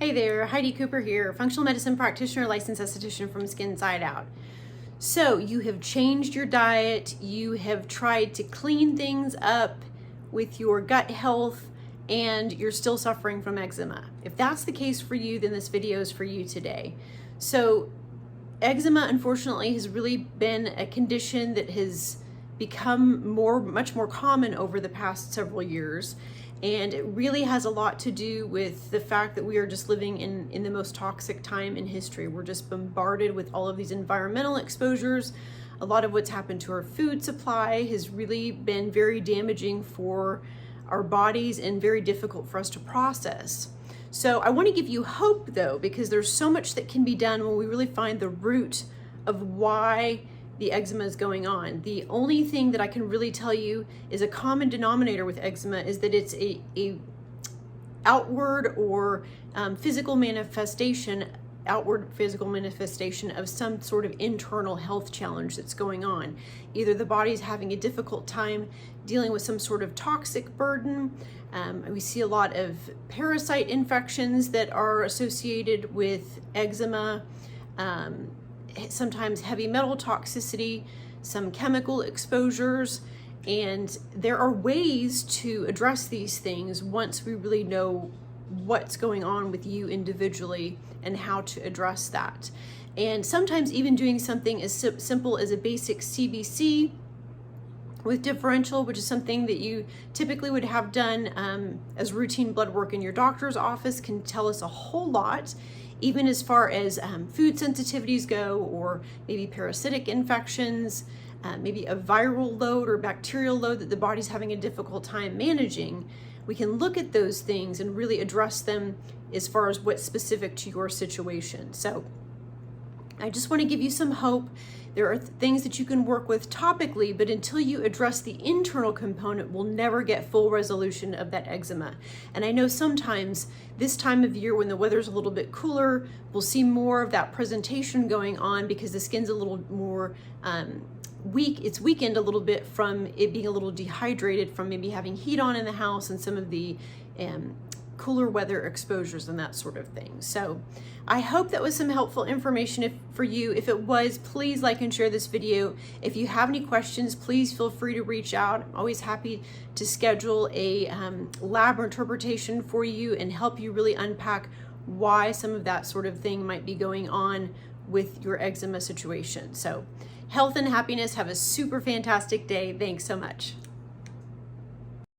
Hey there, Heidi Cooper here, functional medicine practitioner, licensed esthetician from Skin Inside Out. So you have changed your diet, you have tried to clean things up with your gut health, and you're still suffering from eczema. If that's the case for you, then this video is for you today. So eczema, unfortunately, has really been a condition that has become much more common over the past several years. And it really has a lot to do with the fact that we are just living in the most toxic time in history. We're just bombarded with all of these environmental exposures. A lot of what's happened to our food supply has really been very damaging for our bodies and very difficult for us to process. So I want to give you hope, though, because there's so much that can be done when we really find the root of why the eczema is going on. The only thing that I can really tell you is a common denominator with eczema is that it's a outward physical manifestation of some sort of internal health challenge that's going on. Either the body's having a difficult time dealing with some sort of toxic burden. We see a lot of parasite infections that are associated with eczema. Sometimes heavy metal toxicity, some chemical exposures, and there are ways to address these things once we really know what's going on with you individually and how to address that. And sometimes even doing something as simple as a basic CBC with differential, which is something that you typically would have done as routine blood work in your doctor's office, can tell us a whole lot, even as far as food sensitivities go, or maybe parasitic infections, maybe a viral load or bacterial load that the body's having a difficult time managing. We can look at those things and really address them as far as what's specific to your situation. So I just want to give you some hope. There are things that you can work with topically, but until you address the internal component, we'll never get full resolution of that eczema. And I know sometimes this time of year when the weather's a little bit cooler, we'll see more of that presentation going on because the skin's a little more weak. It's weakened a little bit from it being a little dehydrated from maybe having heat on in the house and some of the cooler weather exposures and that sort of thing. So I hope that was some helpful information for you. If it was, please like and share this video. If you have any questions, please feel free to reach out. I'm always happy to schedule a lab or interpretation for you and help you really unpack why some of that sort of thing might be going on with your eczema situation. So health and happiness. Have a super fantastic day. Thanks so much.